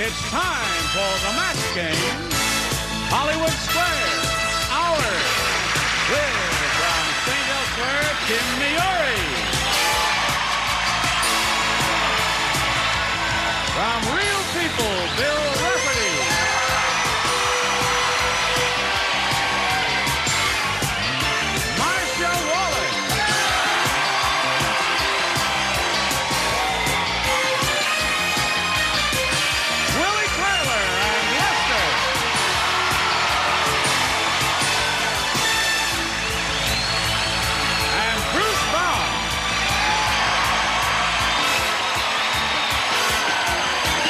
It's time for the match game, Hollywood Square Hour, with from St. Elsewhere, Tim Miori. From Real People, Bill Rafferty. Marcia Wallace. Willie Tyler and Lester. And Bruce Baum.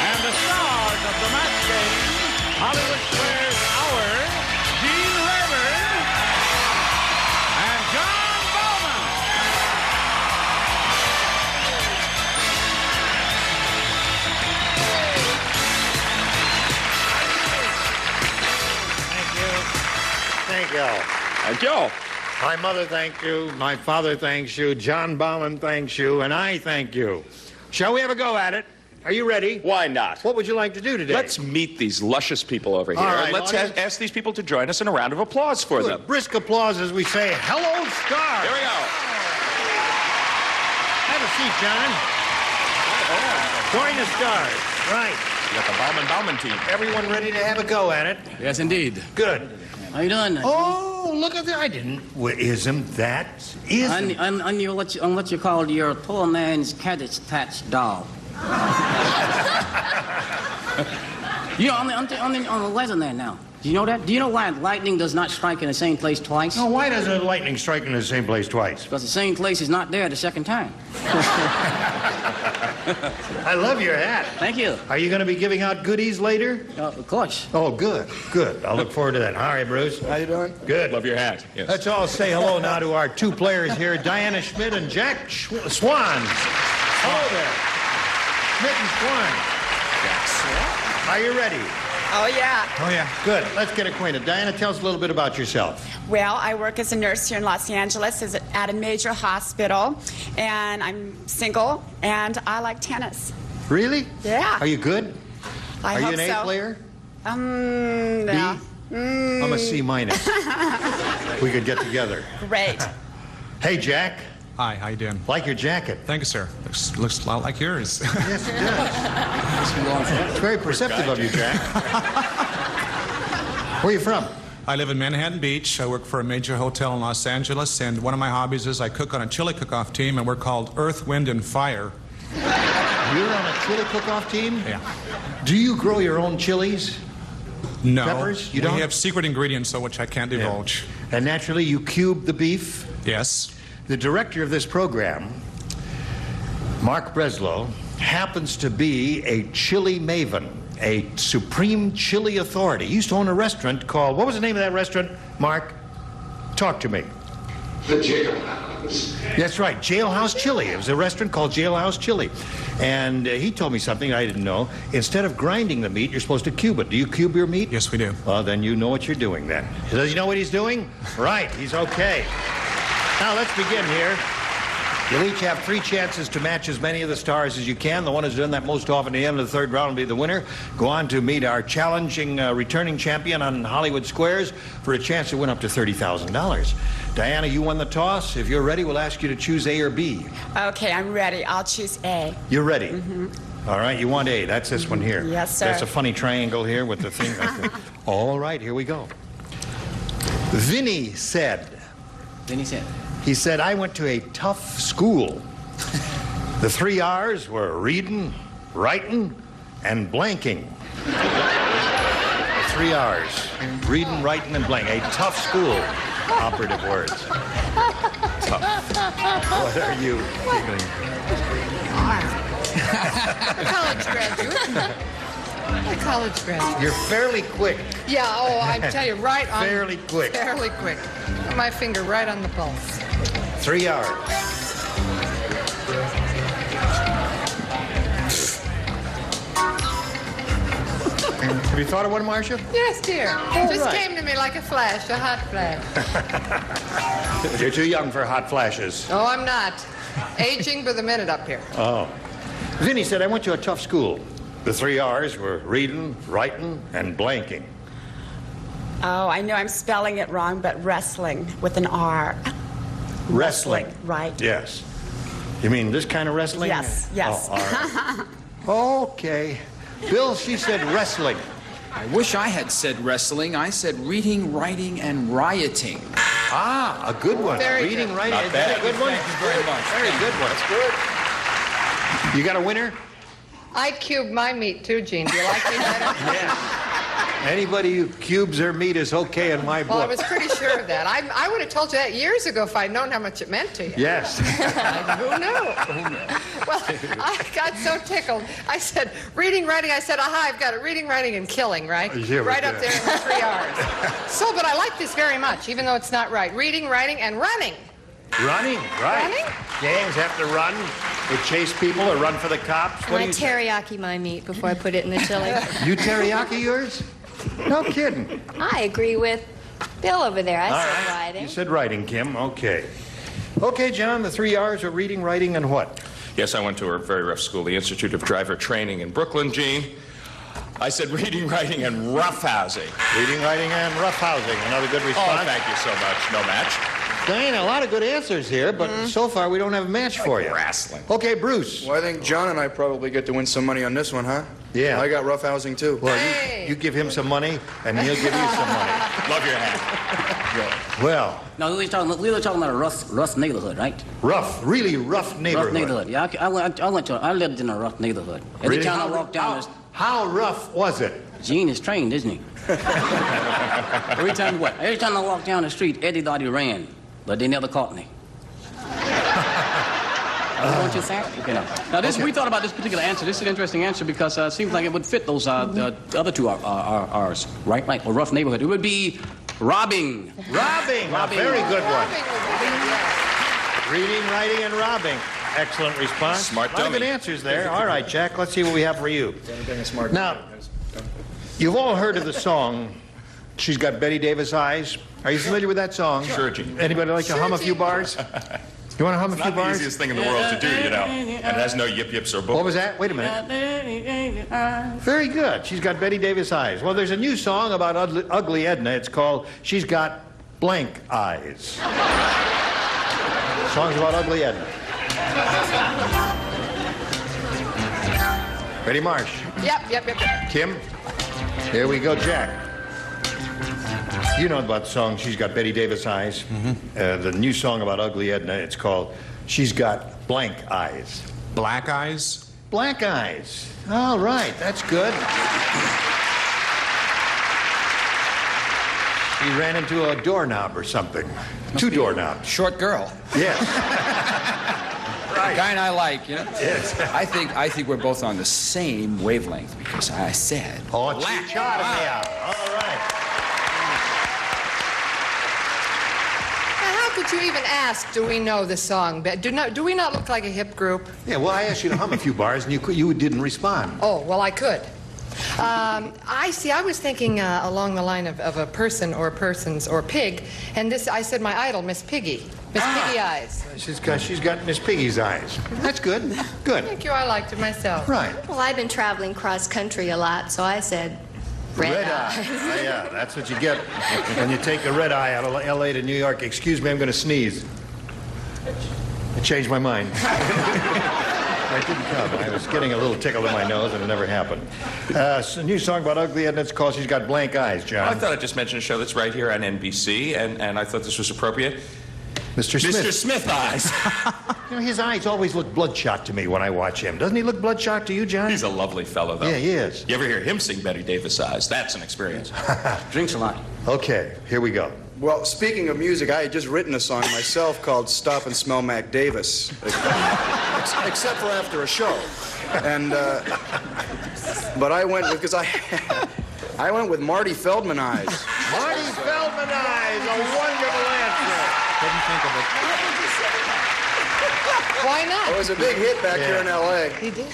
And the stars of the match game, Hollywood Square's Hour, Gene Rayburn and John Bowman. Thank you. Thank you. My mother thanks you, my father thanks you, John Bauman thanks you, and I thank you. Shall we have a go at it? Are you ready? Why not? What would you like to do today? Let's meet these luscious people over here. All right, Let's audience. ask these people to join us in a round of applause for Good. them. Brisk applause as we say, hello, Star. Here we go. Have a seat, John. Join the Stars. Right. You got the Bauman team. Everyone ready to have a go at it? Yes, indeed. Good. How you doing? Oh, look at that. I didn't. Well, isn't that? Isn't. On what you call your poor man's cat-attached doll. You know, on the lesson there now. Do you know that? Do you know why lightning does not strike in the same place twice? No, why doesn't lightning strike in the same place twice? Because the same place is not there the second time. I love your hat. Thank you. Are you going to be giving out goodies later? Of course. Oh, good, good. I'll look forward to that. All right, Bruce. How you doing? Good. Love your hat. Yes. Let's all say hello now to our two players here, Diana Schmidt and Jack Swan. Hello there. Schmidt and Swan. Are you ready? Oh, yeah. Oh, yeah. Good. Let's get acquainted. Diana, tell us a little bit about yourself. Well, I work as a nurse here in Los Angeles at a major hospital, and I'm single, and I like tennis. Really? Yeah. Are you good? I Are you hope an A so. player? No. B? I'm a C minus. We could get together. Great. Hey, Jack. Hi, how you doing? Like your jacket. Thank you, sir. Looks a lot like yours. Yes, it does. It's very perceptive of you, Jack. Where are you from? I live in Manhattan Beach. I work for a major hotel in Los Angeles, and one of my hobbies is I cook on a chili cook-off team, and we're called Earth, Wind, and Fire. You're on a chili cook-off team? Yeah. Do you grow your own chilies? No. Peppers? You we don't? have secret ingredients, though, which I can't divulge. And naturally, you cube the beef? Yes. The director of this program, Mark Breslow, happens to be a chili maven, a supreme chili authority. He used to own a restaurant called, what was the name of that restaurant, Mark? Talk to me. The Jailhouse. That's right, Jailhouse Chili. It was a restaurant called Jailhouse Chili. And he told me something I didn't know. Instead of grinding the meat, you're supposed to cube it. Do you cube your meat? Yes, we do. Well, then you know what you're doing then. Does he know what he's doing? Right, he's okay. Now, let's begin here. You'll each have 3 chances to match as many of the stars as you can. The one who's done that most often at the end of the third round will be the winner. Go on to meet our challenging returning champion on Hollywood Squares for a chance to win up to $30,000. Diana, you won the toss. If you're ready, we'll ask you to choose A or B. Okay, I'm ready. I'll choose A. You're ready? Mm-hmm. All right, you want A. That's this one here. Yes, sir. That's a funny triangle here with the thing. All right, here we go. Vinny said... Then he said, He said, I went to a tough school. The 3 R's were reading, writing, and blanking. The 3 R's. Reading, writing, and blanking. A tough school. Operative words. Tough. What are you giggling? A college graduate. A college graduate. You're fairly quick. Yeah, oh, I tell you, right on. Fairly quick. Fairly quick. My finger right on the pulse. 3 R's. Have you thought of one, Marcia? Yes, dear. All It just right. came to me like a flash, a hot flash. You're too young for hot flashes. Oh, I'm not. Aging by the minute up here. Oh. Vinny said, I went to a tough school. The 3 R's were reading, writing, and blanking. Oh, I know I'm spelling it wrong, but wrestling with an R. Wrestling. Right. Yes. You mean this kind of wrestling? Yes, yes. Oh, all right. Okay. Bill, she said wrestling. I wish I had said wrestling. I said reading, writing, and rioting. Ah, a good one. Very Reading, good. writing. Not Is that a bad. good one? Thank you very much. Very good one. That's good. You got a winner? I cubed my meat too, Gene. Do you like me better? Anybody who cubes their meat is okay in my book. Well, I was pretty sure of that. I would have told you that years ago if I'd known how much it meant to you. Yes. Who knew? Well, I got so tickled. I said, reading, writing. I said, aha, I've got it. Reading, writing, and killing, right? Yeah, right we up did. there in the 3 R's. So, but I like this very much, even though it's not right. Reading, writing, and running. Running, right. Running? Gangs have to run. They chase people or run for the cops. And What I do you say? teriyaki my meat before I put it in the chili. You teriyaki yours? No kidding. I agree with Bill over there. I All said right. writing. You said writing, Kim. Okay. Okay, John, the 3 R's are reading, writing, and what? Yes, I went to a very rough school, the Institute of Driver Training in Brooklyn, Gene. I said reading, writing, and roughhousing. Reading, writing, and roughhousing. Another good Oh, response. thank you so much. No match. Diana, a lot of good answers here, but so far we don't have a match for you. Wrestling. Okay, Bruce. Well, I think John and I probably get to win some money on this one, huh? Yeah. I got roughhousing, too. Well, Hey. you give him some money, and he'll give you some money. Love your hat. Well, No, we were talking about a rough neighborhood, right? rough, really rough neighborhood. Rough neighborhood. Yeah, I lived in a rough neighborhood. Every Really? time I walked down, How rough was it? Gene is trained, isn't he? Every time I walked down the street, Eddie thought he ran, but they never caught me. Don't you think? Okay, now we thought about this particular answer. This is an interesting answer because it seems like it would fit those the other two R's, right? Right, or rough neighborhood. It would be robbing. Robbing. Robbing. A very good one. Robbing would be good, yeah. Reading, writing, and robbing. Excellent response. Smart A lot of dummy. good answers there. All right, Jack, let's see what we have for you. Being a smart Now, you've all heard of the song, She's Got Betty Davis Eyes. Are you familiar with that song? Sure, Gene. Anybody like to hum a few bars? You want to hum a few Not the bars? easiest thing in the world to do, you know. And it has no yip yips or What boom. was that? Wait a minute. Very good. She's got Betty Davis eyes. Well, there's a new song about Ugly Edna. It's called She's Got Blank Eyes. Song's about Ugly Edna. Ready, Marsh? Yep. Kim? Here we go, Jack. You know about the song She's Got Betty Davis Eyes. The new song about Ugly Edna, it's called She's Got Blank Eyes. Black eyes? Black eyes. All right, that's good. He ran into a doorknob or something. Two doorknobs. Short girl. Yes. The kind I like, you know? Yes. I think we're both on the same wavelength because I said Oh, she black. shot me out. All right. Now, how could you even ask, do we know the song? Do we not look like a hip group? Yeah, well, I asked you to hum a few bars, and you didn't respond. Oh, well, I could. I was thinking along the line of a person or persons or pig, and I said my idol, Miss Piggy. Miss Piggy Eyes. She's got Miss Piggy's eyes. That's good. Good. Thank you, I liked it myself. Right. Well, I've been traveling cross country a lot, so I said red eye. Oh, yeah, that's what you get when you take a red eye out of L.A. to New York. Excuse me, I'm going to sneeze. I changed my mind. I didn't come. I was getting a little tickle in my nose, and it never happened. It's a new song about Ugly Edna. It's called She's Got Blank Eyes, John. I thought I'd just mention a show that's right here on NBC, and I thought this was appropriate. Mr. Smith. Mr. Smith Eyes. You know, his eyes always look bloodshot to me when I watch him. Doesn't he look bloodshot to you, John? He's a lovely fellow, though. Yeah, he is. You ever hear him sing Betty Davis Eyes? That's an experience. Drinks a lot. Okay, here we go. Well, speaking of music, I had just written a song myself called Stop and Smell Mac Davis. Except for after a show. And, but I went with, because I went with Marty Feldman Eyes. Marty Feldman Eyes, a wonderful answer. Couldn't think of it. Why not? It was a big hit back here in L.A. He did.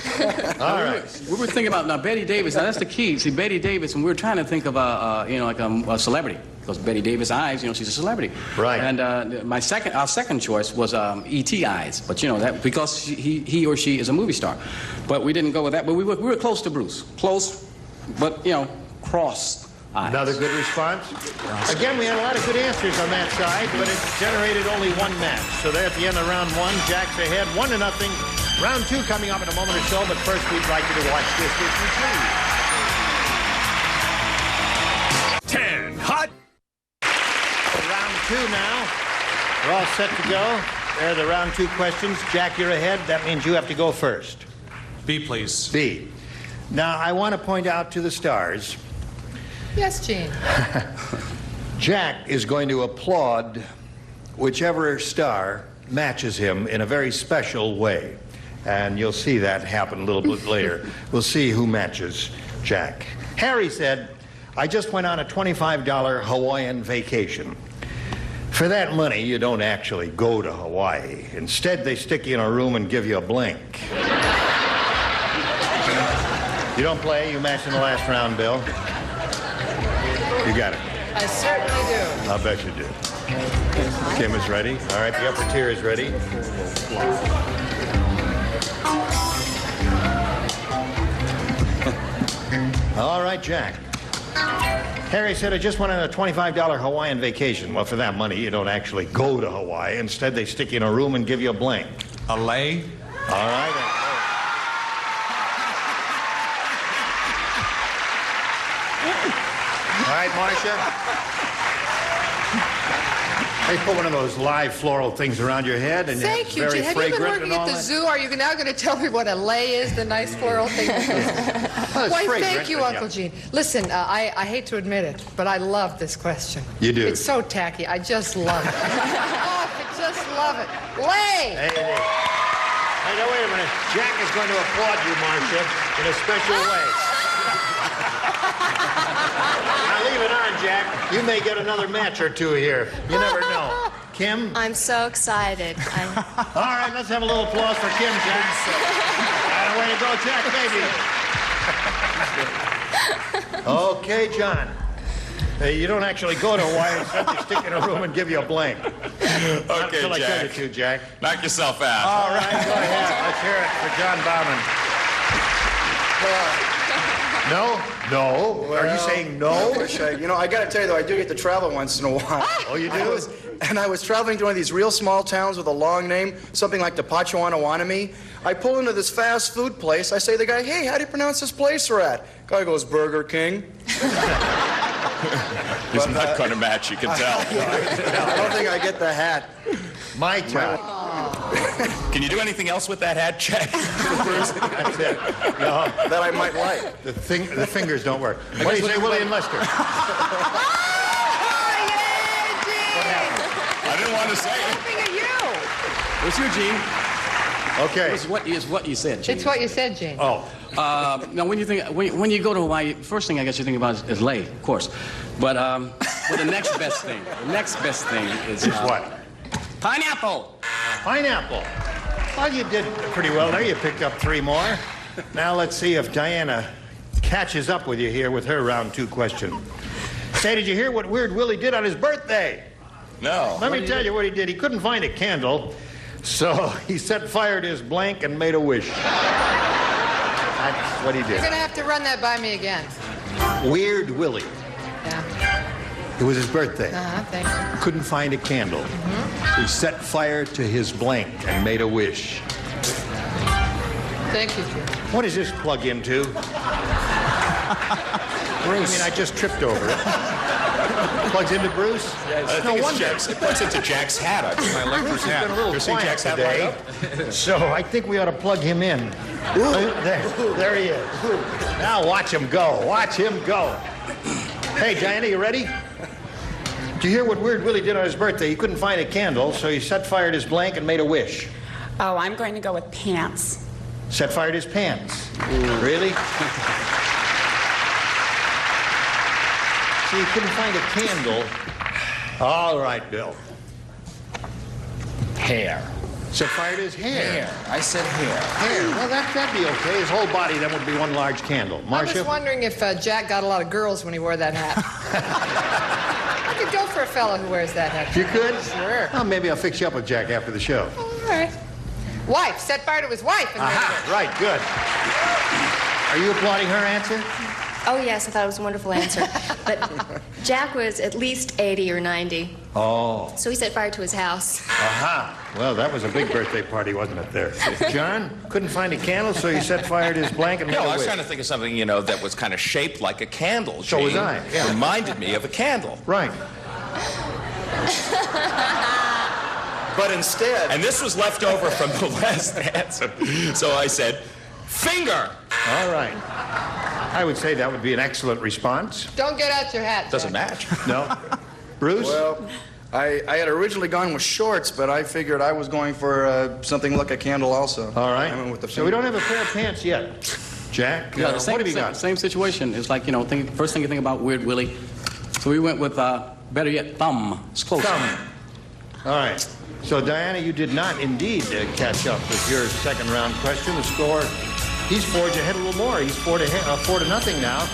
All right. We were thinking about now Betty Davis. Now that's the key. See, Betty Davis, and we were trying to think of a celebrity, because Betty Davis eyes, she's a celebrity. Right. And our second choice was E.T. eyes, but that because he or she is a movie star. But we didn't go with that. But we were close to Bruce, close, but cross eyes. Another good response. Again, we had a lot of good answers on that side, but it generated only one match. So there at the end of round one, Jack's ahead, 1-0. Round two coming up in a moment or so, but first we'd like you to watch this history, please. 10 hot. Round two now. We're all set to go. There are the round two questions. Jack, you're ahead. That means you have to go first. B, please. B. Now, I want to point out to the stars, Yes, Gene. Jack is going to applaud whichever star matches him in a very special way. And you'll see that happen a little bit later. We'll see who matches Jack. Harry said, I just went on a $25 Hawaiian vacation. For that money, you don't actually go to Hawaii. Instead, they stick you in a room and give you a blank. You don't play, you match in the last round, Bill. You got it. I certainly do. I'll bet you do. Kim is ready. All right, the upper tier is ready. All right, Jack. Harry said, I just went on a $25 Hawaiian vacation. Well, for that money, you don't actually go to Hawaii. Instead, they stick you in a room and give you a blank. A lay. All right. All right, Marcia. They put one of those live floral things around your head, and Thank you, very Gene. Have you been fragrant working and all at the that. zoo? Are you now going to tell me what a lay is, the nice floral thing? Well, it's Why, fragrant, thank you, but Uncle yeah. Gene. Listen, I hate to admit it, but I love this question. You do? It's so tacky. I just love it. Oh, I just love it. Lay! Hey, it is. Hey, now, wait a minute. Jack is going to applaud you, Marcia, in a special way. Now, leave it on, Jack. You may get another match or two here. You never know. Kim? I'm so excited. All right, let's have a little applause for Kim, Jack. And way to go, Jack, baby. Okay, John. Hey, you don't actually go to Hawaii. Instead, they stick in a room and give you a blank. Okay, Until I tell you Jack. to, Jack. Knock yourself out. All right, go ahead. Let's hear it for John Bauman. No? No? Are you saying no? I wish I got to tell you, though, I do get to travel once in a while. Oh, you do? I was traveling to one of these real small towns with a long name, something like Tepachuanawanami. I pull into this fast food place. I say to the guy, hey, how do you pronounce this place we're at? Guy goes, Burger King. He's not going to match, you can tell. I don't think I get the hat. My turn. Can you do anything else with that hat, Jack? That's it. No, That I might like. the fingers don't work. What do you say, Willie and Lester? I didn't want to say it. Looking at you. It's you, Gene. Okay. It's what you said, Gene. It's what you said, Gene. Oh. Now, when you go to Hawaii, first thing I guess you think about is lay, of course. But the next best thing is What? pineapple. Pineapple. Well, you did pretty well there. You picked up 3 more. Now let's see if Diana catches up with you here with her round 2 question. Say, did you hear what Weird Willie did on his birthday? No. Let me tell you what he did. He couldn't find a candle, so he set fire to his blank and made a wish. That's what he You're did. going to have to run that by me again. Weird Willie. Yeah. It was his birthday. Thank you. Couldn't find a candle. So he set fire to his blank and made a wish. Thank you, Gene. What does this plug into? Bruce. I mean, I just tripped over it. Plugs into Bruce? I think it's Jack's. It plugs into Jack's hat. I think. My electric Bruce has hat. been a little You see quiet Jack's hat today, so I think we ought to plug him in. There he is. Now watch him go. Watch him go. Hey, Diana, you ready? Did you hear what Weird Willie did on his birthday? He couldn't find a candle, so he set fire to his blank and made a wish. Oh, I'm going to go with pants. Set fire to his pants. Really? See, he couldn't find a candle. All right, Bill. Hair. Set fire to his hair. Hair. I said hair. Hair. Well, that'd be okay. His whole body then would be one large candle. I Marcia? was wondering if Jack got a lot of girls when he wore that hat. I could go for a fellow who wears that hat. You could? Sure. Well, maybe I'll fix you up with Jack after the show. All right. Wife. Set fire to his wife. Aha, right, good. Are you applauding her answer? Oh, yes, I thought it was a wonderful answer. But Jack was at least 80 or 90. Oh. So he set fire to his house. Aha. Well, that was a big birthday party, wasn't it, there? John, couldn't find a candle, so you set fire to his blanket and made No, a I was wish. trying to think of something, you know, that was kind of shaped like a candle. So Gene. was I, yeah. Reminded me of a candle. Right. But instead... And this was left over from the last answer. So I said, finger. All right. I would say that would be an excellent response. Don't get out your hat, Jack. Doesn't match. No? Bruce? Well, I had originally gone with shorts, but I figured I was going for something like a candle also. All right. I went with the So we don't have a pair of pants yet. Jack, Yeah, what have you got? Same situation. It's like, you know, first thing you think about, Weird Willie. So we went with, better yet, thumb. It's close. Thumb. All right. So, Diana, you did not indeed catch up with your second round question. The score, he's forged ahead a little more. He's 4-0 now.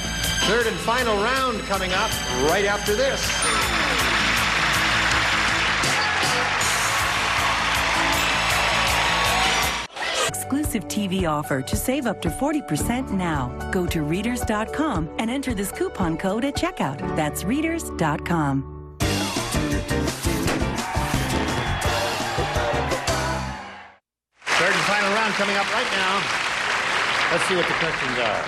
Third and final round coming up right after this. Exclusive TV offer to save up to 40% now. Go to Readers.com and enter this coupon code at checkout. That's Readers.com. Third and final round coming up right now. Let's see what the questions are.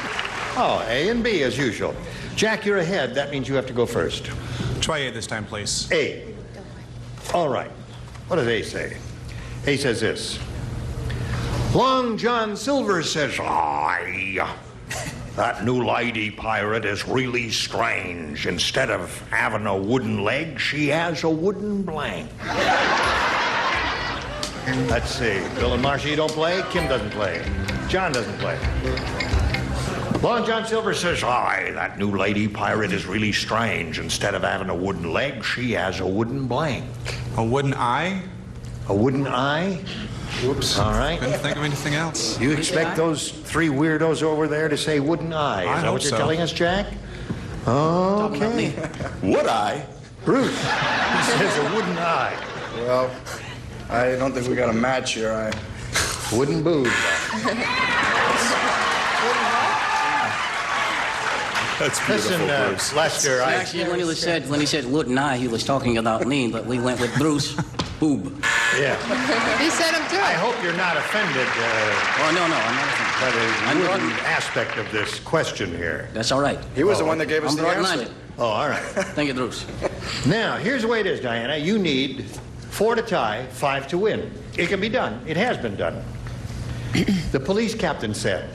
Oh, A and B as usual. Jack, you're ahead. That means you have to go first. Try A this time, please. A. All right. What does A say? A says this. Long John Silver says, "Aye, that new lady pirate is really strange. Instead of having a wooden leg, she has a wooden blank." Let's see. Bill and Marcia, you don't play. Kim doesn't play. John doesn't play. Long John Silver says, "Aye, that new lady pirate is really strange. Instead of having a wooden leg, she has a wooden blank." A wooden eye? A wooden eye? Oops. All right. Couldn't think of anything else. You expect those three weirdos over there to say wooden eye? Is that what you're telling us, Jack? Okay. Would I? Bruce. He says a wooden eye. Well, I don't think we got a match here. Wooden boob. That's beautiful, Listen, Bruce. Lester, Actually, when he said wooden eye, he was talking about me, but we went with Bruce, boob. Yeah. He said him too. I hope you're not offended Oh, no, I'm not offended. by the wooden aspect of this question here. That's all right. He was the one that gave us I'm the answer. broad-minded. Oh, all right. Thank you, Bruce. Now, here's the way it is, Diana. You need 4 to tie, 5 to win. It can be done. It has been done. The police captain said,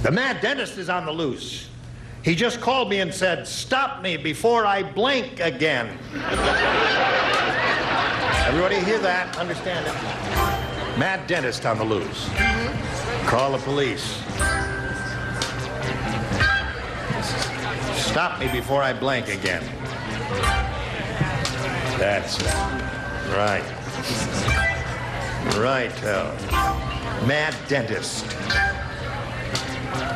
"The mad dentist is on the loose. He just called me and said, 'Stop me before I blink again.'" Everybody hear that? Understand it? Mad dentist on the loose. Call the police. "Stop me before I blink again." That's it. Right. Right. Mad dentist.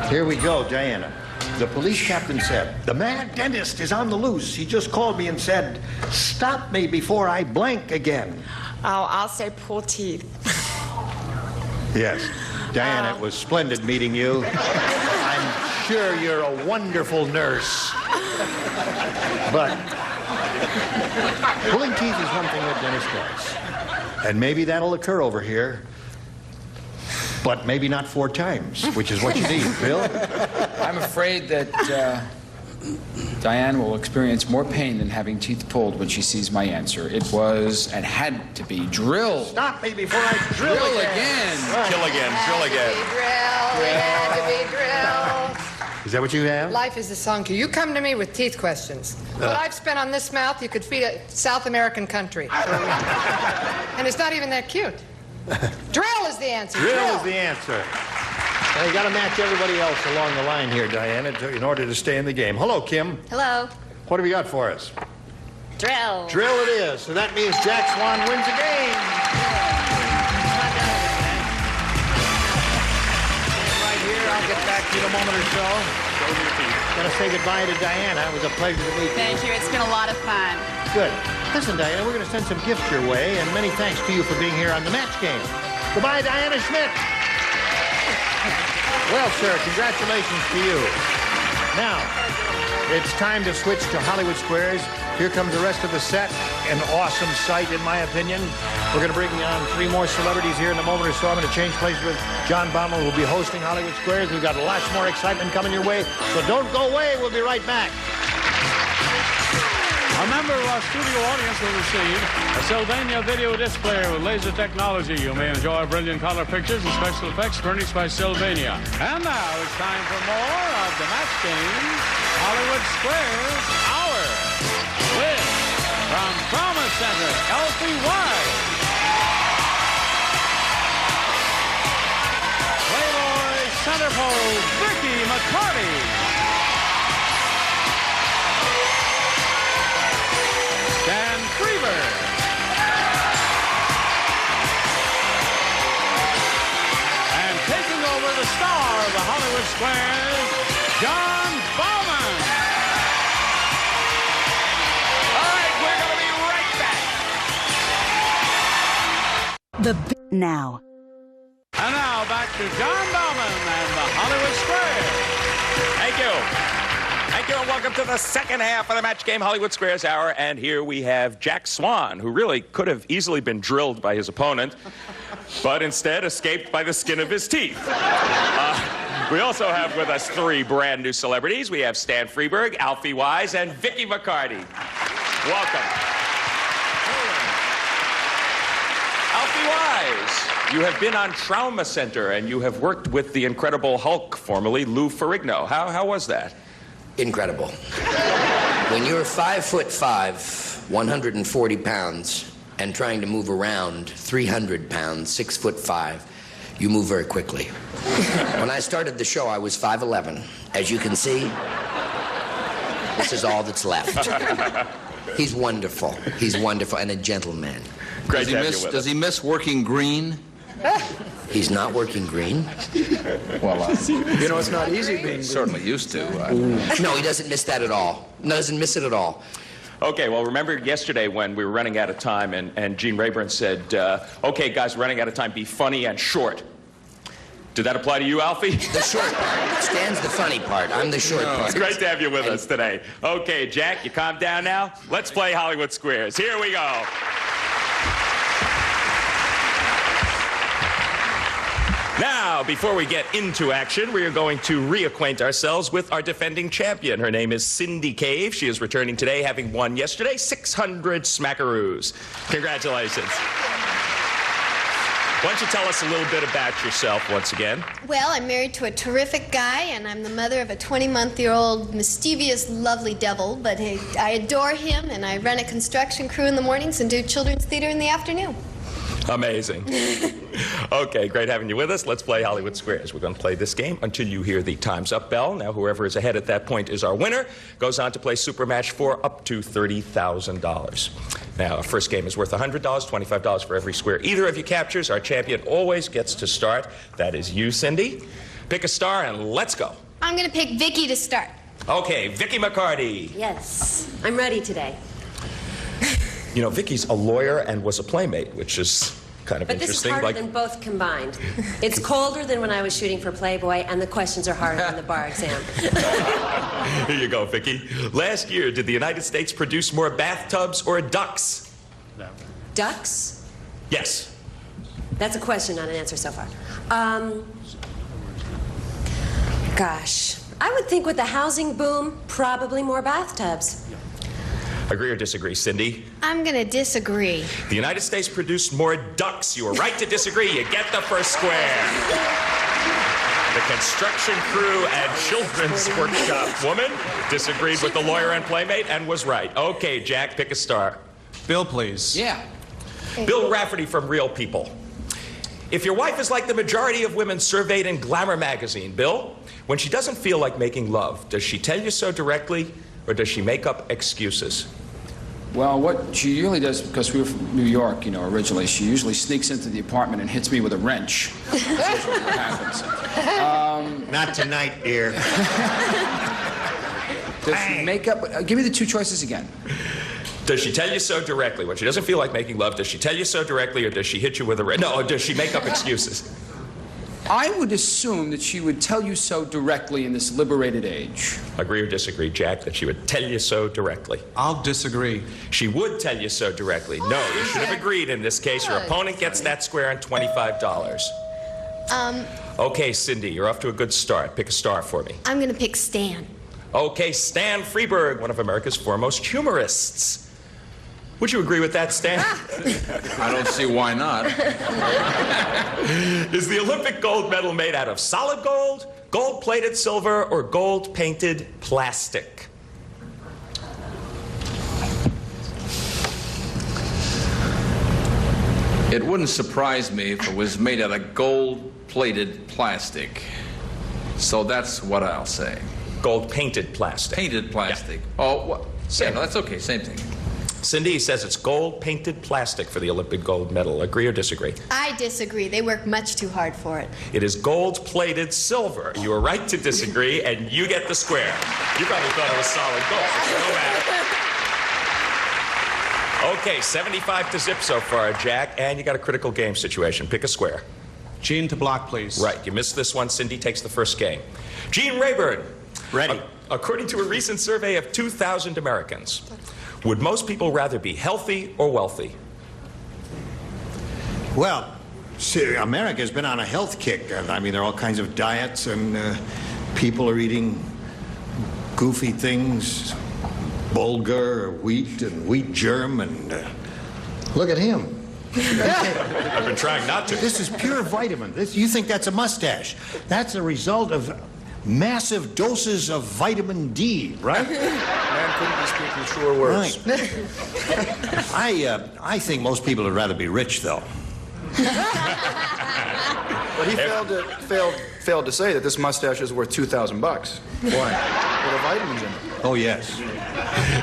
Here we go, Diana. The police captain said, "The mad dentist is on the loose. He just called me and said, 'Stop me before I blink again.'" Oh, I'll say pull teeth. Yes. Diana, it was splendid meeting you. I'm sure you're a wonderful nurse. But pulling teeth is one thing that dentist does. And maybe that'll occur over here. But maybe not 4 times, which is what you need, Bill. I'm afraid that Diane will experience more pain than having teeth pulled when she sees my answer. It was and had to be drill. Stop me before I drill again. Kill again. Drill again. It had to be drilled. Is that what you have? Life is a song cue. You come to me with teeth questions. What I've spent on this mouth, you could feed a South American country. And it's not even that cute. Drill is the answer. Drill is the answer. Now, you got to match everybody else along the line here, Diana, in order to stay in the game. Hello, Kim. Hello. What have you got for us? Drill. Drill it is. So that means Jack Swan wins the game. moment or so. Going to say goodbye to Diana. It was a pleasure to meet you. Thank you. It's been a lot of fun. Good. Listen, Diana, we're going to send some gifts your way, and many thanks to you for being here on the Match Game. Goodbye, Diana Schmidt. Well, sir, congratulations to you. Now, it's time to switch to Hollywood Squares. Here comes the rest of the set. An awesome sight, in my opinion. We're going to bring on 3 more celebrities here in a moment or so. I'm going to change places with John Baumel, who will be hosting Hollywood Squares. We've got lots more excitement coming your way, so don't go away. We'll be right back. A member of our studio audience will receive a Sylvania video display with laser technology. You may enjoy brilliant color pictures and special effects furnished by Sylvania. And now it's time for more of the Match Game Hollywood Squares Hour with, from Trauma Center, Elfie White. Playboy centerfold, Vicky McCarty. Dan Freeberg. And taking over the star of the Hollywood Squares, John Bowman. All right, we're going to be right back. Now. And now back to John Bowman and the Hollywood Squares. Thank you. Thank you, and welcome to the second half of the Match Game Hollywood Squares Hour. And here we have Jack Swan, who really could have easily been drilled by his opponent, but instead escaped by the skin of his teeth. We also have with us 3 brand new celebrities. We have Stan Freeberg, Alfie Wise, and Vicky McCarty. Welcome. Alfie Wise, you have been on Trauma Center, and you have worked with the Incredible Hulk, formerly Lou Ferrigno. How was that? Incredible. When you're 5'5", 140 pounds, and trying to move around 300 pounds, 6'5", you move very quickly. When I started the show, I was 5'11". As you can see, this is all that's left. He's wonderful. He's wonderful and a gentleman. Great to have you with us. Does he miss working green? He's not working green. Well, You know, it's not easy being certainly used to. No, he doesn't miss that at all. Doesn't miss it at all. Okay, well, remember yesterday when we were running out of time and Gene Rayburn said, okay, guys, we're running out of time, be funny and short. Did that apply to you, Alfie? The short part. Stan's the funny part. I'm the short part. It's great to have you with us today. Okay, Jack, you calm down now? Let's play Hollywood Squares. Here we go. Now, before we get into action, we are going to reacquaint ourselves with our defending champion. Her name is Cindy Cave. She is returning today, having won yesterday 600 smackaroos. Congratulations. Why don't you tell us a little bit about yourself once again? Well, I'm married to a terrific guy, and I'm the mother of a 20-month-old mischievous, lovely devil, but I adore him, and I run a construction crew in the mornings and do children's theater in the afternoon. Amazing. Okay, great having you with us. Let's play Hollywood Squares. We're going to play this game until you hear the time's up bell. Now, whoever is ahead at that point is our winner. Goes on to play Super Match for up to $30,000. Now, our first game is worth $100, $25 for every square either of you captures. Our champion always gets to start. That is you, Cindy. Pick a star and let's go. I'm going to pick Vicky to start. Okay, Vicky McCarty. Yes, I'm ready today. You know, Vicky's a lawyer and was a playmate, which is kind of But this is interesting. harder than both combined. It's colder than when I was shooting for Playboy, and the questions are harder than the bar exam. Here you go, Vicky. Last year, did the United States produce more bathtubs or ducks? No. Ducks? Yes. That's a question, not an answer so far. Gosh, I would think with the housing boom, probably more bathtubs. Agree or disagree, Cindy? I'm going to disagree. The United States produced more ducks. You were right to disagree. You get the first square. The construction crew and children's workshop woman disagreed with the lawyer and playmate and was right. Okay, Jack, pick a star. Bill, please. Yeah. Bill Rafferty from Real People. If your wife is like the majority of women surveyed in Glamour magazine, Bill, when she doesn't feel like making love, does she tell you so directly or does she make up excuses? Well, what she usually does, because we were from New York, you know, originally, she usually sneaks into the apartment and hits me with a wrench. That's usually what happens. Not tonight, dear. Does she make up? Give me the two choices again. Does she tell you so directly? When she doesn't feel like making love, does she tell you so directly, or does she hit you with a wrench? No, or does she make up excuses? I would assume that she would tell you so directly in this liberated age. Agree or disagree, Jack, that she would tell you so directly? I'll disagree. She would tell you so directly. No, you should have agreed in this case. Your opponent gets that square and $25. Okay, Cindy, you're off to a good start. Pick a star for me. I'm going to pick Stan. Okay, Stan Freberg, one of America's foremost humorists. Would you agree with that, Stan? I don't see why not. Is the Olympic gold medal made out of solid gold, gold-plated silver, or gold-painted plastic? It wouldn't surprise me if it was made out of gold-plated plastic. So that's what I'll say. Gold-painted plastic. Painted plastic. Yeah. Oh, what? Yeah, no, that's okay. Same thing. Cindy says it's gold-painted plastic for the Olympic gold medal. Agree or disagree? I disagree. They work much too hard for it. It is gold-plated silver. You are right to disagree, and you get the square. You probably thought it was solid gold. No matter. Okay, 75 to zip so far, Jack, and you got a critical game situation. Pick a square. Gene to block, please. Right, you missed this one. Cindy takes the first game. Gene Rayburn. Ready. According to a recent survey of 2,000 Americans, would most people rather be healthy or wealthy? Well, see, America's been on a health kick. I mean, there are all kinds of diets, and people are eating goofy things, bulgur, wheat, and wheat germ, and look at him. I've been trying not to. This is pure vitamin. You think that's a mustache. That's a result of massive doses of vitamin D, right? Man couldn't be speaking truer words. Right. I think most people would rather be rich, though. But he failed to say that this mustache is worth $2,000. Why? With the vitamins in it. Oh, yes.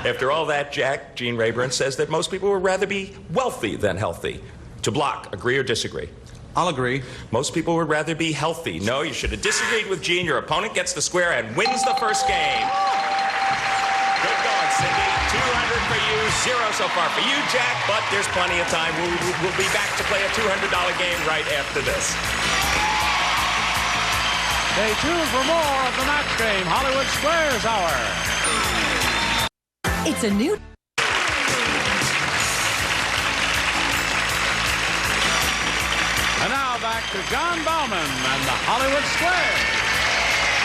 After all that, Jack, Gene Rayburn says that most people would rather be wealthy than healthy. To block, agree or disagree? I'll agree. Most people would rather be healthy. No, you should have disagreed with Gene. Your opponent gets the square and wins the first game. Good going, Cindy. 200 for you, 0 so far for you, Jack, but there's plenty of time. We'll be back to play a $200 game right after this. Stay tuned for more of the match game, Hollywood Squares Hour. It's a new... And now back to John Bauman and the Hollywood Squares.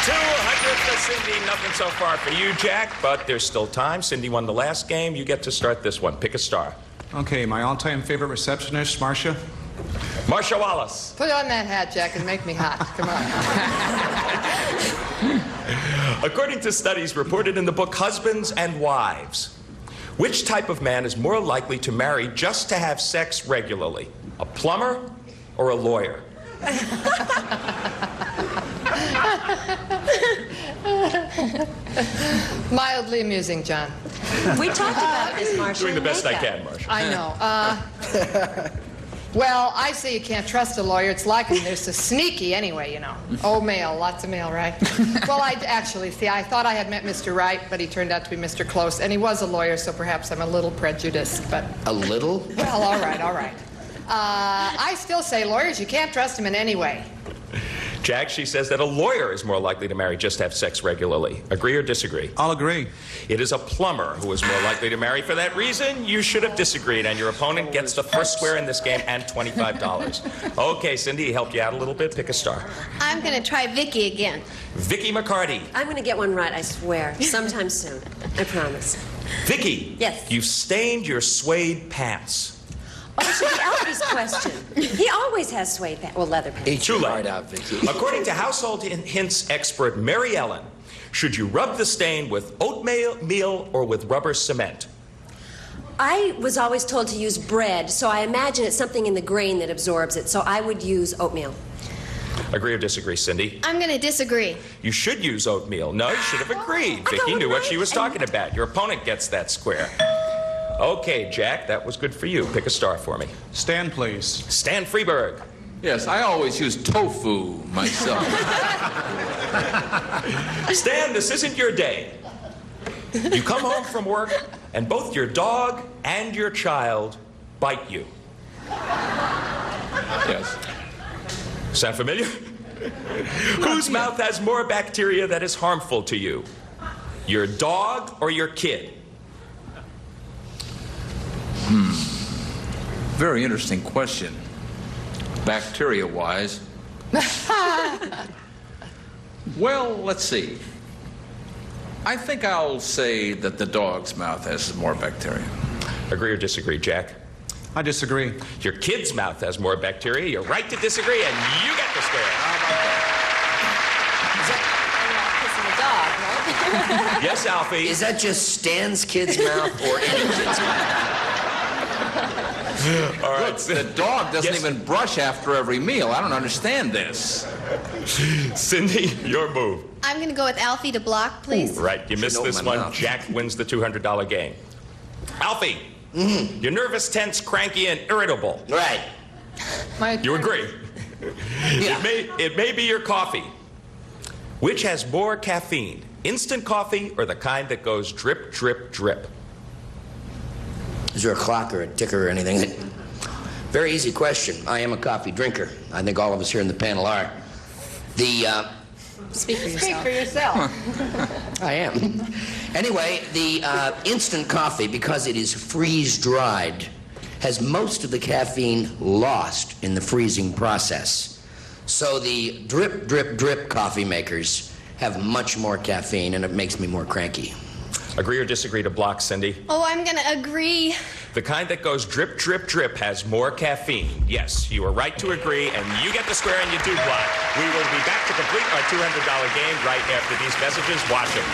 200 for Cindy, nothing so far for you, Jack, but there's still time. Cindy won the last game. You get to start this one. Pick a star. Okay, my all-time favorite receptionist, Marcia. Marcia Wallace. Put on that hat, Jack, and make me hot. Come on. According to studies reported in the book Husbands and Wives, which type of man is more likely to marry just to have sex regularly? A plumber or a lawyer? Mildly amusing, John. We talked about this, Marcia. Doing the best I can, Marcia. I know. Well, I say you can't trust a lawyer. It's like him. They're so sneaky anyway, you know. Oh, mail. Lots of mail, right? Well, I thought I had met Mr. Wright, but he turned out to be Mr. Close, and he was a lawyer, so perhaps I'm a little prejudiced, but... A little? Well, all right, all right. I still say lawyers, you can't trust them in any way. Jack, she says that a lawyer is more likely to marry just to have sex regularly. Agree or disagree? I'll agree. It is a plumber who is more likely to marry. For that reason, you should have disagreed, and your opponent gets the first square in this game and $25. Okay, Cindy, help you out a little bit. Pick a star. I'm going to try Vicky again. Vicky McCarty. I'm going to get one right, I swear. Sometime soon. I promise. Vicky. Yes. You've stained your suede pants. Oh, it should be Elvis' question. He always has suede pants. Well, leather pants. Eat your heart out, Vicky. According to household hints expert Mary Ellen, should you rub the stain with oatmeal or with rubber cement? I was always told to use bread, so I imagine it's something in the grain that absorbs it, so I would use oatmeal. Agree or disagree, Cindy? I'm going to disagree. You should use oatmeal. No, you should have agreed. Vicky knew what she was talking about. Your opponent gets that square. Okay, Jack, that was good for you. Pick a star for me. Stan, please. Stan Freeberg. Yes, I always use tofu myself. Stan, this isn't your day. You come home from work, and both your dog and your child bite you. Yes. Sound familiar? Whose mouth has more bacteria that is harmful to you? Your dog or your kid? Very interesting question. Bacteria-wise. Well, let's see. I think I'll say that the dog's mouth has more bacteria. Agree or disagree, Jack? I disagree. Your kid's mouth has more bacteria. You're right to disagree, and you get the square. Yes, Alfie. Is that just Stan's kid's mouth or any kid's mouth? All right. Look, the dog doesn't even brush after every meal. I don't understand this. Cindy, your move. I'm going to go with Alfie to block, please. Ooh, right, you missed this one. mouth. Jack wins the $200 game. Alfie, you're nervous, tense, cranky, and irritable. Right. You agree? Yeah. It may be your coffee. Which has more caffeine, instant coffee or the kind that goes drip, drip, drip? Is there a clock or a ticker or anything? Very easy question. I am a coffee drinker. I think all of us here in the panel are. Speak for yourself. Speak for yourself. I am. Anyway, the instant coffee, because it is freeze-dried, has most of the caffeine lost in the freezing process. So the drip, drip, drip coffee makers have much more caffeine, and it makes me more cranky. Agree or disagree to block, Cindy? Oh, I'm going to agree. The kind that goes drip, drip, drip has more caffeine. Yes, you are right to agree, and you get the square and you do block. We will be back to complete our $200 game right after these messages. Watch it.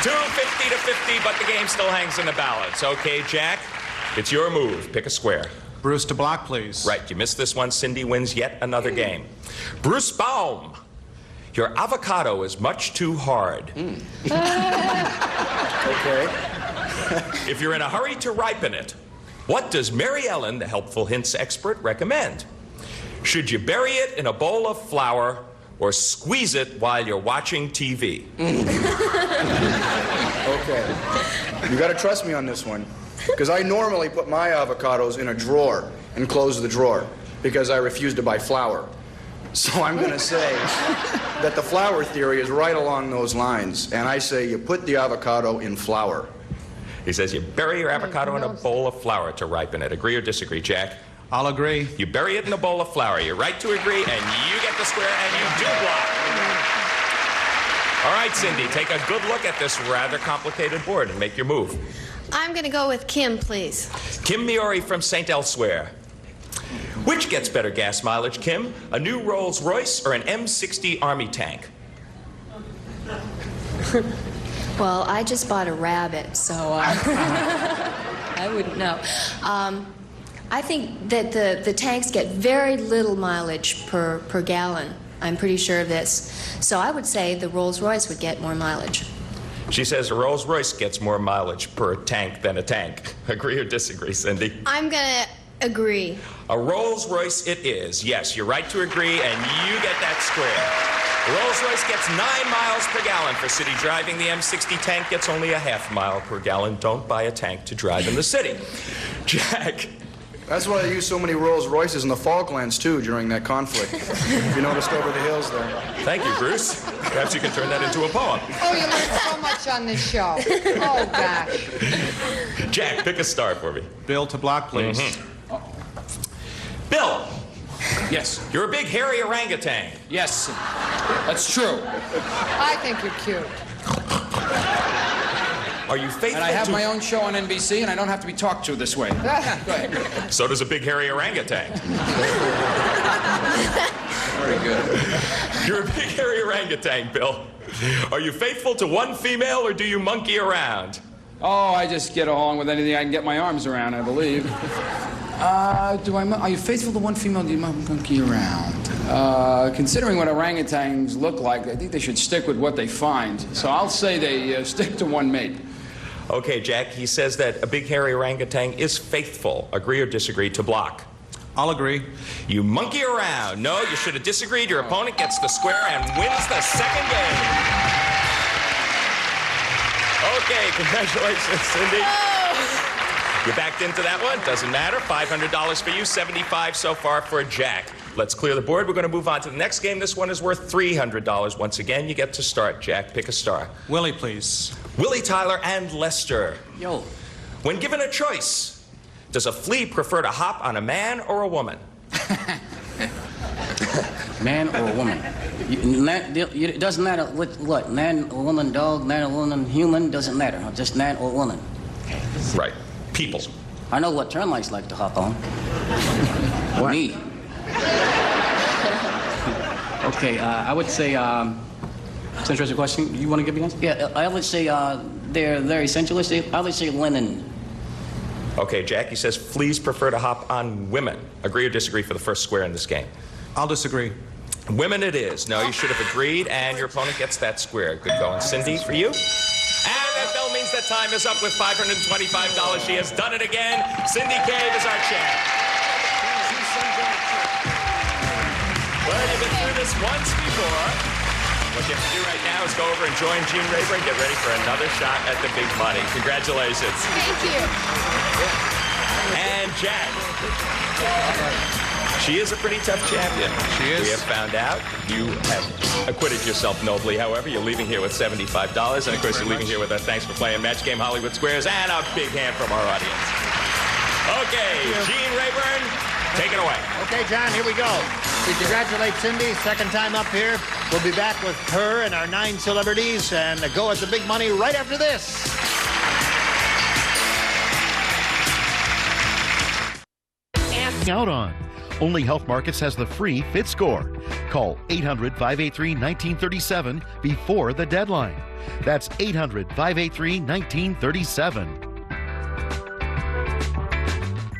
$250 to 50, but the game still hangs in the balance. Okay, Jack, it's your move. Pick a square. Bruce to block, please. Right, you missed this one. Cindy wins yet another game. Bruce Baum. Your avocado is much too hard. Okay. If you're in a hurry to ripen it, what does Mary Ellen, the helpful hints expert, recommend? Should you bury it in a bowl of flour or squeeze it while you're watching TV? Okay. You got to trust me on this one. Because I normally put my avocados in a drawer and close the drawer because I refuse to buy flour. So I'm going to say that the flour theory is right along those lines. And I say you put the avocado in flour. He says you bury your avocado in a bowl of flour to ripen it. Agree or disagree, Jack? I'll agree. You bury it in a bowl of flour. You're right to agree, and you get the square, and you do block. All right, Cindy, take a good look at this rather complicated board and make your move. I'm going to go with Kim, please. Kim Miori from St. Elsewhere. Which gets better gas mileage, Kim? A new Rolls Royce or an M60 Army tank? Well, I just bought a rabbit, so I wouldn't know. I think that the tanks get very little mileage per gallon. I'm pretty sure of this. So I would say the Rolls-Royce would get more mileage. She says a Rolls-Royce gets more mileage per tank than a tank. Agree or disagree, Cindy? I'm going to agree. A Rolls-Royce it is. Yes, you're right to agree, and you get that square. The Rolls-Royce gets 9 miles per gallon for city driving. The M60 tank gets only a ½ mile per gallon. Don't buy a tank to drive in the city. Jack. That's why they use so many Rolls Royces in the Falklands, too, during that conflict. If you noticed over the hills there. Thank you, Bruce. Perhaps you can turn that into a poem. Oh, you learn so much on this show. Oh, gosh. Jack, pick a star for me. Bill to block, please. Bill. Yes. You're a big, hairy orangutan. Yes. That's true. I think you're cute. Are you faithful And I have to... my own show on NBC, and I don't have to be talked to this way. Go ahead. So does a big, hairy orangutan. Very good. You're a big, hairy orangutan, Bill. Are you faithful to one female, or do you monkey around? Oh, I just get along with anything I can get my arms around, I believe. Are you faithful to one female? Do you monkey around? Considering what orangutans look like, I think they should stick with what they find. So I'll say they stick to one mate. Okay, Jack, he says that a big hairy orangutan is faithful. Agree or disagree to block? I'll agree. You monkey around. No, you should have disagreed. Your opponent gets the square and wins the second game. Okay, congratulations, Cindy. You backed into that one. Doesn't matter. $500 for you, $75 so far for Jack. Let's clear the board. We're going to move on to the next game. This one is worth $300. Once again, you get to start. Jack, pick a star. Willie, please. Willie, Tyler, and Lester. Yo. When given a choice, does a flea prefer to hop on a man or a woman? Man or a woman? It doesn't matter what, man or woman, dog, man or woman, human, doesn't matter. Just man or woman. Right. People. I know what termites like to hop on. Me. Okay, I would say, it's an interesting question. You want to give me an answer? Yeah, I would say they're very sensualist. I would say linen. Okay, Jack, he says fleas prefer to hop on women. Agree or disagree for the first square in this game? I'll disagree. Women it is. No, you should have agreed, and your opponent gets that square. Good going. Cindy, for you? And that bell means that time is up with $525. She has done it again. Cindy Cave is our champ. Well, you've been through this once before. What you have to do right now is go over and join Gene Rayburn and get ready for another shot at the big money. Congratulations. Thank you. And Jack. She is a pretty tough champion. She is. We have found out. You have acquitted yourself nobly. However, you're leaving here with $75. And, of course, you're leaving here with a thanks for playing Match Game Hollywood Squares and a big hand from our audience. Okay, Gene Rayburn, take it away. Okay, John, here we go. We congratulate Cindy, second time up here. We'll be back with her and our 9 celebrities and go at the big money right after this. Out on. Only Health Markets has the free Fit Score. Call 800-583-1937 before the deadline. That's 800-583-1937.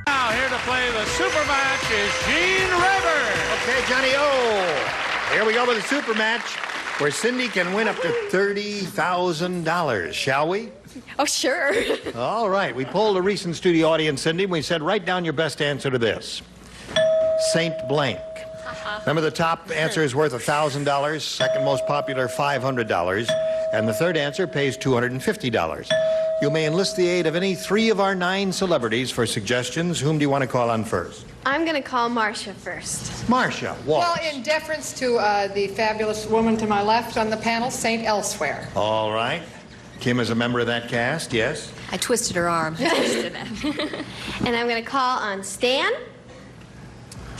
Now here to play the super match is Gene Rayburn. Okay, Johnny O. Here we go with the super match where Cindy can win up to $30,000. Shall we? Oh, sure. All right. We polled a recent studio audience, Cindy, and we said, write down your best answer to this. Saint Blank. Remember, the top answer is worth $1,000, second most popular $500, and the third answer pays $250. You may enlist the aid of any 3 of our 9 celebrities for suggestions. Whom do you want to call on first? I'm going to call Marcia first. Marcia, Well, in deference to the fabulous woman to my left on the panel, Saint Elsewhere. All right. Kim is a member of that cast, yes? I twisted her arm. And I'm going to call on Stan.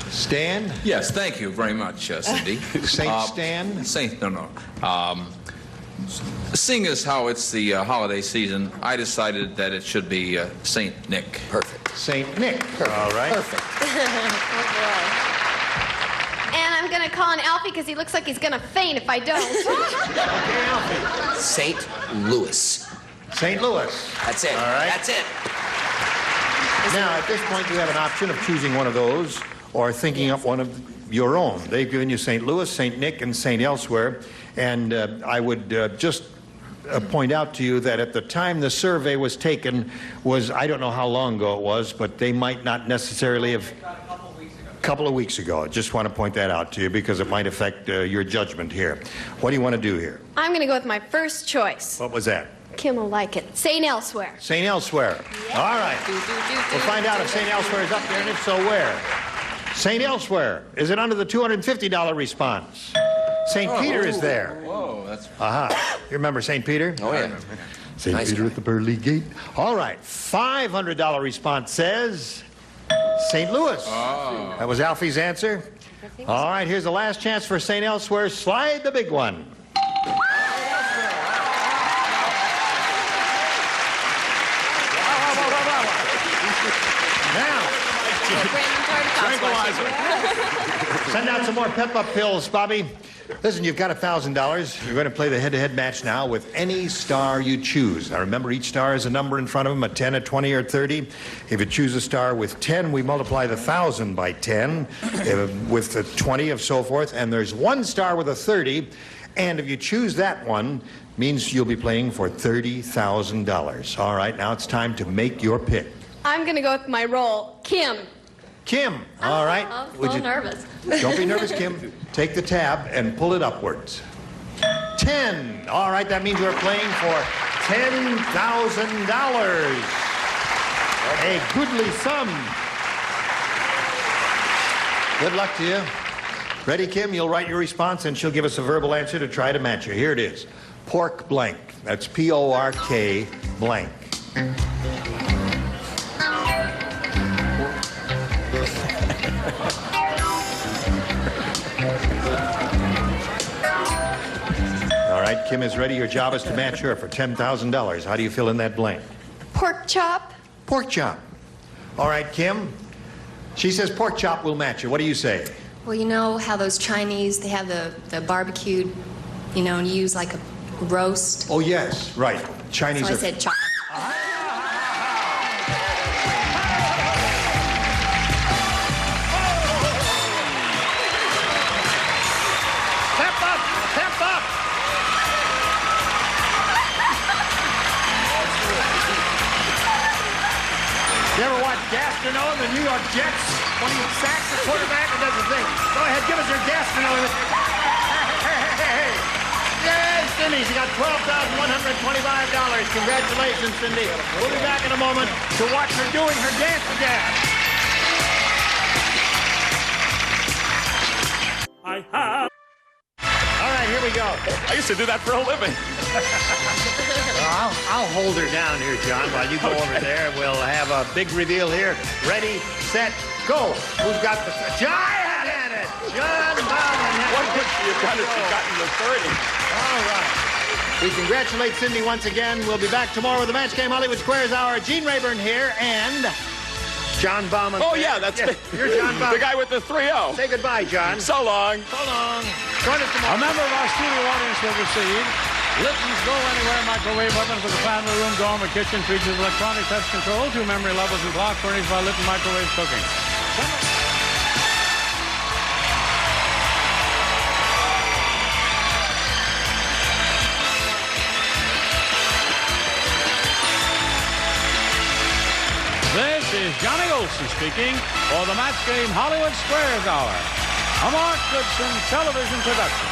Stan? Yes, thank you very much, Cindy. Saint Stan? No. Seeing as how it's the holiday season, I decided that it should be Saint Nick. Perfect. Saint Nick. Perfect. All right. Perfect. And I'm going to call on Alfie because he looks like he's going to faint if I don't. Okay, Alfie. St. Louis. St. Louis. That's it. All right. That's it. Now, at this point, you have an option of choosing one of those or thinking up one of your own. They've given you St. Louis, St. Nick, and St. Elsewhere. And I would just point out to you that at the time the survey was taken was, I don't know how long ago it was, but they might not necessarily have... A couple of weeks ago. I just want to point that out to you because it might affect your judgment here. What do you want to do here? I'm going to go with my first choice. What was that? Kim will like it. St. Elsewhere. St. Elsewhere. Yep. All right. We'll find out if St. Elsewhere is up there, and if so, where. St. Elsewhere. Is it under the $250 response? St. Peter is there. Whoa, that's... Aha. You remember St. Peter? Oh, yeah. St. Nice Peter guy. at the pearly gate. All right. $500 response says St. Louis. Oh. That was Alfie's answer. All right. Here's the last chance for St. Elsewhere. Slide the big one. Now, Tranquilizer. send out some more pep-up pills, Bobby. Listen, you've got $1,000. You're going to play the head-to-head match now with any star you choose. Now, remember, each star has a number in front of them, a 10, a 20, or 30. If you choose a star with 10, we multiply the 1,000 by 10, with the 20 of so forth, and there's one star with a 30, and if you choose that one, means you'll be playing for $30,000. All right, now it's time to make your pick. I'm going to go with my role, Kim. Kim, all right. I'm a little nervous. Don't be nervous, Kim. Take the tab and pull it upwards. 10. All right, that means we're playing for $10,000. A goodly sum. Good luck to you. Ready, Kim? You'll write your response, and she'll give us a verbal answer to try to match you. Here it is. Pork blank. That's P-O-R-K blank. All right, Kim is ready. Your job is to match her for $10,000. How do you fill in that blank? Pork chop. Pork chop. All right, Kim. She says pork chop will match her. What do you say? Well, you know how those Chinese, they have the barbecued, you know, and you use like a roast. Oh, yes, right. Chinese So I are... said chop. Step up! Step up! You ever watch Gastronomy, the New York Jets? When he sacks the quarterback and does the thing. Go ahead, give us your Gastronomy. Yay, Cindy, she got $12,125. Congratulations, Cindy. We'll be back in a moment to watch her doing her dance again. I have. All right, here we go. I used to do that for a living. I'll hold her down here, John, while you go over there. We'll have a big reveal here. Ready, set, go. Who's got the... Giant at it! John Bauman. What would she have done if she gotten the 30? All right. We congratulate Cindy once again. We'll be back tomorrow with the Match Game Hollywood Squares Hour. Gene Rayburn here and... John Bauman. Oh, yeah, that's me. You're John Bauman. The guy with the 3-0. Say goodbye, John. So long. So long. Join us tomorrow. A member of our studio audience will receive Litton's Go Anywhere microwave oven for the family room, dormer, kitchen, features electronic touch control, 2 memory levels and clock, furnished by Litton Microwave Cooking. This is Johnny Olson speaking for the Match Game Hollywood Squares Hour, a Mark Goodson television production.